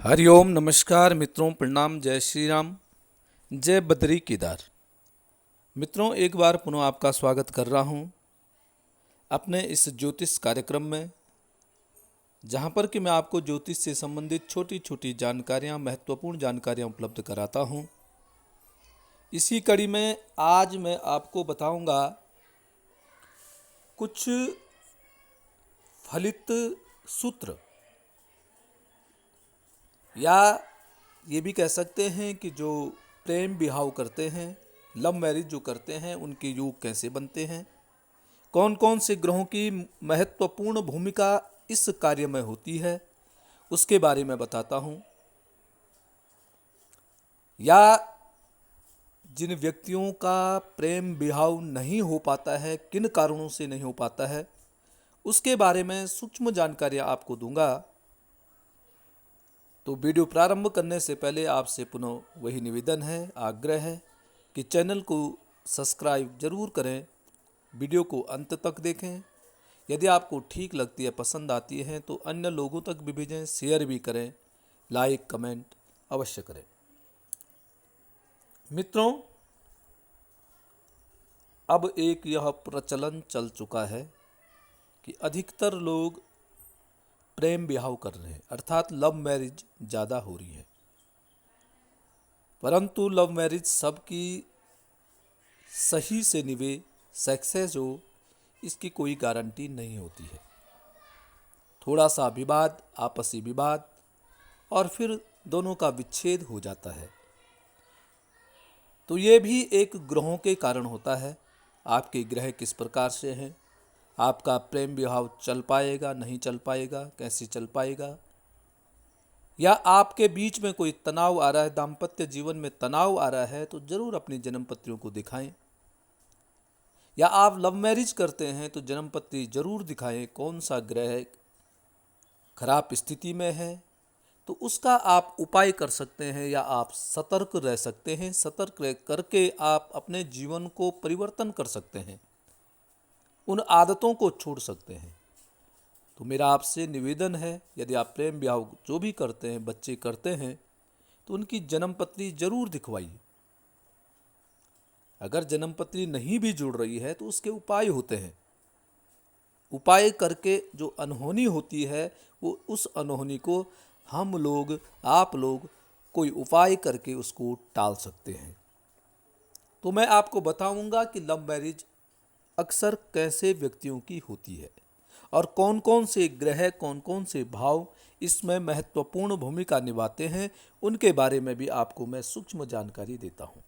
हरिओम नमस्कार मित्रों, प्रणाम, जय श्री राम, जय बद्री केदार। मित्रों, एक बार पुनः आपका स्वागत कर रहा हूं अपने इस ज्योतिष कार्यक्रम में, जहां पर कि मैं आपको ज्योतिष से संबंधित छोटी छोटी जानकारियां, महत्वपूर्ण जानकारियां उपलब्ध कराता हूं। इसी कड़ी में आज मैं आपको बताऊंगा कुछ फलित सूत्र, या ये भी कह सकते हैं कि जो प्रेम विवाह करते हैं, लव मैरिज जो करते हैं, उनके योग कैसे बनते हैं, कौन कौन से ग्रहों की महत्वपूर्ण भूमिका इस कार्य में होती है, उसके बारे में बताता हूँ। या जिन व्यक्तियों का प्रेम विवाह नहीं हो पाता है, किन कारणों से नहीं हो पाता है, उसके बारे में सूक्ष्म जानकारियाँ आपको दूंगा। तो वीडियो प्रारंभ करने से पहले आपसे पुनः वही निवेदन है, आग्रह है कि चैनल को सब्सक्राइब जरूर करें, वीडियो को अंत तक देखें। यदि आपको ठीक लगती है, पसंद आती है, तो अन्य लोगों तक भी भेजें, शेयर भी करें, लाइक कमेंट अवश्य करें। मित्रों, अब एक यह प्रचलन चल चुका है कि अधिकतर लोग प्रेम विवाह कर रहे हैं, अर्थात लव मैरिज ज़्यादा हो रही है। परंतु लव मैरिज सबकी सही से निभे, सक्सेस हो, इसकी कोई गारंटी नहीं होती है। थोड़ा सा विवाद, आपसी विवाद, और फिर दोनों का विच्छेद हो जाता है। तो ये भी एक ग्रहों के कारण होता है। आपके ग्रह किस प्रकार से हैं, आपका प्रेम विवाह चल पाएगा, नहीं चल पाएगा, कैसे चल पाएगा, या आपके बीच में कोई तनाव आ रहा है, दाम्पत्य जीवन में तनाव आ रहा है, तो जरूर अपनी जन्म पत्रियों को दिखाएं। या आप लव मैरिज करते हैं तो जन्म पत्री जरूर दिखाएं, कौन सा ग्रह खराब स्थिति में है, तो उसका आप उपाय कर सकते हैं, या आप सतर्क रह सकते हैं। सतर्क रह करके आप अपने जीवन को परिवर्तन कर सकते हैं, उन आदतों को छोड़ सकते हैं। तो मेरा आपसे निवेदन है, यदि आप प्रेम विवाह जो भी करते हैं, बच्चे करते हैं, तो उनकी जन्म पत्री जरूर दिखवाइए। अगर जन्म पत्री नहीं भी जुड़ रही है तो उसके उपाय होते हैं। उपाय करके जो अनहोनी होती है, वो उस अनहोनी को हम लोग, आप लोग कोई उपाय करके उसको टाल सकते हैं। तो मैं आपको बताऊंगा कि लव मैरिज अक्सर कैसे व्यक्तियों की होती है, और कौन कौन से ग्रह, कौन कौन से भाव इसमें महत्वपूर्ण भूमिका निभाते हैं, उनके बारे में भी आपको मैं सूक्ष्म जानकारी देता हूं।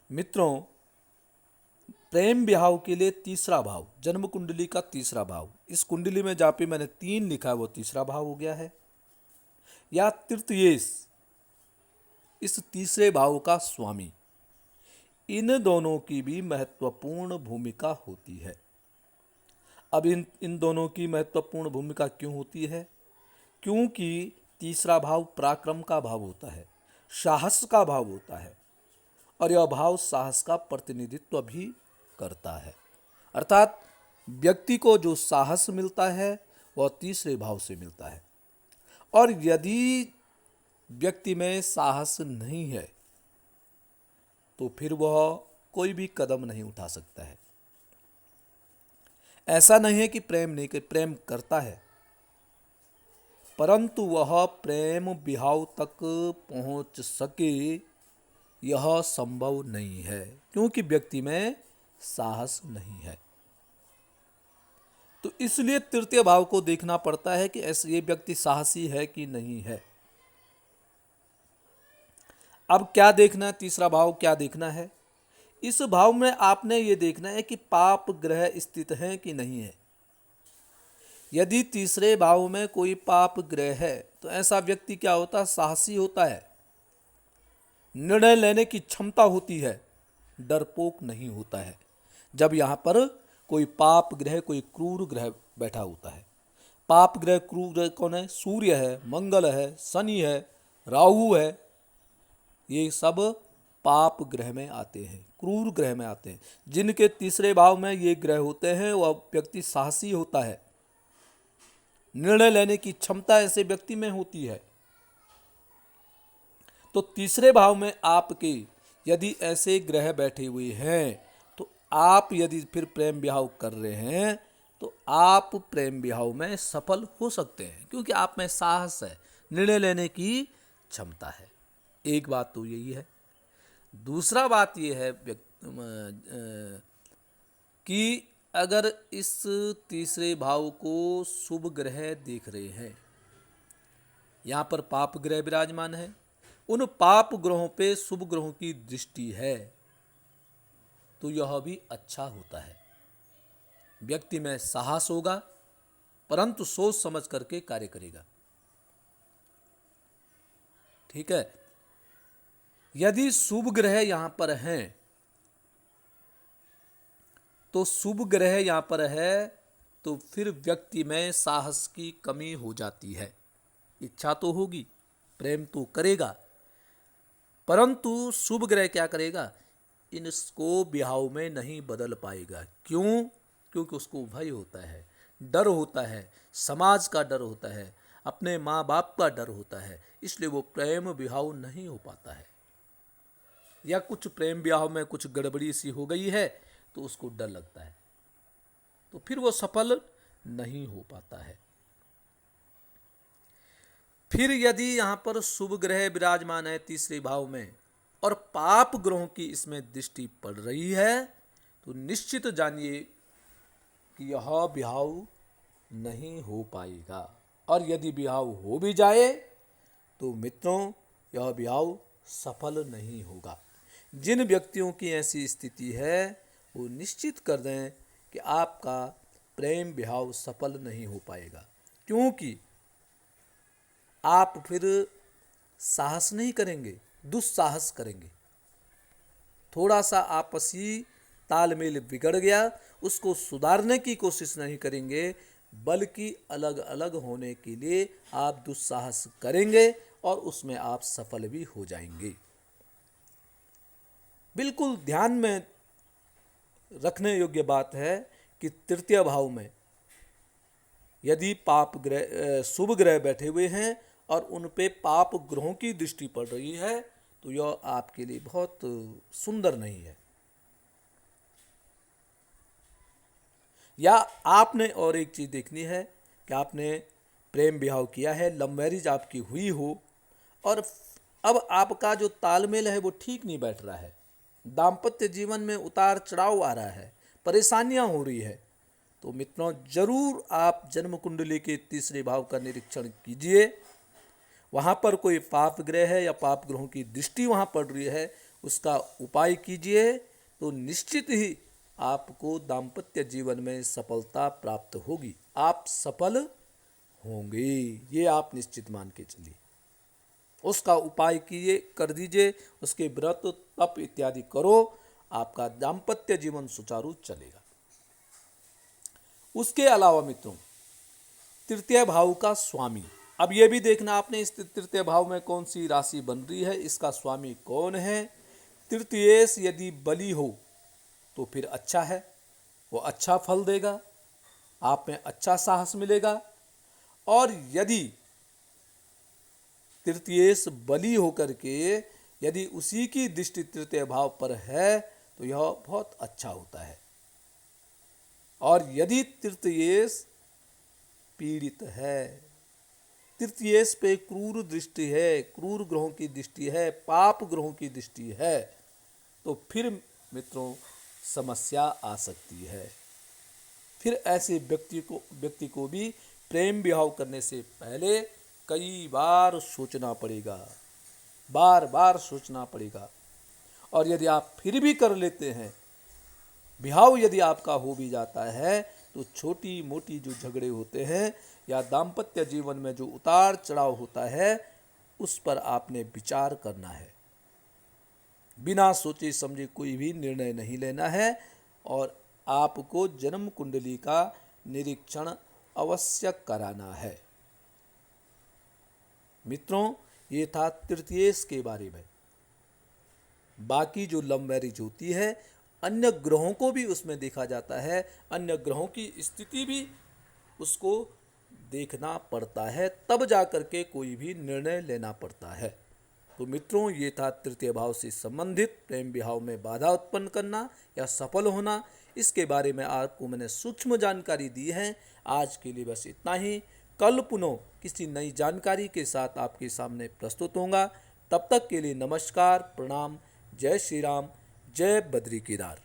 मित्रों, प्रेम विवाह के लिए तीसरा भाव, जन्म कुंडली का तीसरा भाव, इस कुंडली में जहाँ पे मैंने 3 लिखा है वो तीसरा भाव हो गया है, या तृतीयेश, इस तीसरे भाव का स्वामी। इन दोनों की भी महत्वपूर्ण भूमिका होती है। अब इन दोनों की महत्वपूर्ण भूमिका क्यों होती है? क्योंकि तीसरा भाव पराक्रम का भाव होता है, साहस का भाव होता है, और यह भाव साहस का प्रतिनिधित्व भी करता है। अर्थात व्यक्ति को जो साहस मिलता है वह तीसरे भाव से मिलता है, और यदि व्यक्ति में साहस नहीं है तो फिर वह कोई भी कदम नहीं उठा सकता है। ऐसा नहीं है कि प्रेम नहीं कर, प्रेम करता है, परंतु वह प्रेम विवाह तक पहुंच सके यह संभव नहीं है, क्योंकि व्यक्ति में साहस नहीं है। तो इसलिए तृतीय भाव को देखना पड़ता है कि ऐसे ये व्यक्ति साहसी है कि नहीं है। अब क्या देखना है, तीसरा भाव क्या देखना है? इस भाव में आपने ये देखना है कि पाप ग्रह स्थित है कि नहीं है। यदि तीसरे भाव में कोई पाप ग्रह है तो ऐसा व्यक्ति क्या होता है? साहसी होता है, निर्णय लेने की क्षमता होती है, डरपोक नहीं होता है। जब यहाँ पर कोई पाप ग्रह, कोई क्रूर ग्रह बैठा होता है। पाप ग्रह, क्रूर ग्रह कौन है? सूर्य है, मंगल है, शनि है, राहु है, ये सब पाप ग्रह में आते हैं, क्रूर ग्रह में आते हैं। जिनके तीसरे भाव में ये ग्रह होते हैं वह व्यक्ति साहसी होता है, निर्णय लेने की क्षमता ऐसे व्यक्ति में होती है, तो तीसरे भाव में आपके यदि ऐसे ग्रह बैठे हुए हैं तो आप यदि फिर प्रेम विवाह कर रहे हैं तो आप प्रेम विवाह में सफल हो सकते हैं, क्योंकि आप में साहस है, निर्णय लेने की क्षमता है। एक बात तो यही है। दूसरा बात यह है कि अगर इस तीसरे भाव को शुभ ग्रह देख रहे हैं, यहाँ पर पाप ग्रह विराजमान है, उन पाप ग्रहों पे शुभ ग्रहों की दृष्टि है, तो यह भी अच्छा होता है। व्यक्ति में साहस होगा, परंतु सोच समझ करके कार्य करेगा। ठीक है। यदि शुभ ग्रह यहां पर हैं, तो शुभ ग्रह यहां पर है तो फिर व्यक्ति में साहस की कमी हो जाती है। इच्छा तो होगी, प्रेम तो करेगा, परंतु शुभ ग्रह क्या करेगा, इनको विवाह में नहीं बदल पाएगा। क्यों? क्योंकि उसको भय होता है, डर होता है, समाज का डर होता है, अपने माँ बाप का डर होता है, इसलिए वो प्रेम विवाह नहीं हो पाता है। या कुछ प्रेम विवाह में कुछ गड़बड़ी सी हो गई है तो उसको डर लगता है, तो फिर वो सफल नहीं हो पाता है। फिर यदि यहाँ पर शुभ ग्रह विराजमान है तीसरे भाव में और पाप ग्रहों की इसमें दृष्टि पड़ रही है, तो निश्चित जानिए कि यह विवाह नहीं हो पाएगा। और यदि विवाह हो भी जाए तो मित्रों यह विवाह सफल नहीं होगा। जिन व्यक्तियों की ऐसी स्थिति है वो निश्चित कर दें कि आपका प्रेम विवाह सफल नहीं हो पाएगा, क्योंकि आप फिर साहस नहीं करेंगे, दुस्साहस करेंगे। थोड़ा सा आपसी तालमेल बिगड़ गया, उसको सुधारने की कोशिश नहीं करेंगे, बल्कि अलग अलग होने के लिए आप दुस्साहस करेंगे और उसमें आप सफल भी हो जाएंगे। बिल्कुल ध्यान में रखने योग्य बात है कि तृतीय भाव में यदि पाप ग्रह शुभ ग्रह बैठे हुए हैं और उन पे पाप ग्रहों की दृष्टि पड़ रही है, तो यह आपके लिए बहुत सुंदर नहीं है। या आपने और एक चीज़ देखनी है कि आपने प्रेम विवाह किया है, लव मैरिज आपकी हुई हो और अब आपका जो तालमेल है वो ठीक नहीं बैठ रहा है, दाम्पत्य जीवन में उतार चढ़ाव आ रहा है, परेशानियां हो रही है, तो मित्रों जरूर आप जन्म कुंडली के तीसरे भाव का निरीक्षण कीजिए। वहाँ पर कोई पाप ग्रह है या पाप ग्रहों की दृष्टि वहाँ पड़ रही है, उसका उपाय कीजिए, तो निश्चित ही आपको दाम्पत्य जीवन में सफलता प्राप्त होगी, आप सफल होंगे, ये आप निश्चित मान के चलिए। उसका उपाय कीजिए, कर दीजिए, उसके व्रत तप इत्यादि करो, आपका दाम्पत्य जीवन सुचारू चलेगा। उसके अलावा मित्रों तृतीय भाव का स्वामी, अब यह भी देखना आपने इस तृतीय भाव में कौन सी राशि बन रही है, इसका स्वामी कौन है। तृतीयेश यदि बली हो तो फिर अच्छा है, वो अच्छा फल देगा, आप में अच्छा साहस मिलेगा। और यदि तृतीयेश बली होकर के यदि उसी की दृष्टि तृतीय भाव पर है तो यह बहुत अच्छा होता है। और यदि तृतीयेश पीड़ित है, तृतीयेश पे क्रूर दृष्टि है, क्रूर ग्रहों की दृष्टि है, पाप ग्रहों की दृष्टि है, तो फिर मित्रों समस्या आ सकती है। फिर ऐसे व्यक्ति को भी प्रेम विवाह करने से पहले कई बार सोचना पड़ेगा, बार बार सोचना पड़ेगा। और यदि आप फिर भी कर लेते हैं, विवाह यदि आपका हो भी जाता है, तो छोटी मोटी जो झगड़े होते हैं या दाम्पत्य जीवन में जो उतार चढ़ाव होता है उस पर आपने विचार करना है, बिना सोचे समझे कोई भी निर्णय नहीं लेना है। और आपको जन्म कुंडली का निरीक्षण अवश्य कराना है। मित्रों ये था तृतीयेश के बारे में। बाकी जो लव मैरिज होती है अन्य ग्रहों को भी उसमें देखा जाता है, अन्य ग्रहों की स्थिति भी उसको देखना पड़ता है, तब जाकर के कोई भी निर्णय लेना पड़ता है। तो मित्रों, ये था तृतीय भाव से संबंधित प्रेम विवाह में बाधा उत्पन्न करना या सफल होना। इसके बारे में आपको मैंने सूक्ष्म जानकारी दी है। आज के लिए बस इतना ही। कल पुनः किसी नई जानकारी के साथ आपके सामने प्रस्तुत होऊंगा। तब तक के लिए नमस्कार, प्रणाम, जय श्री राम, जय बद्री केदार।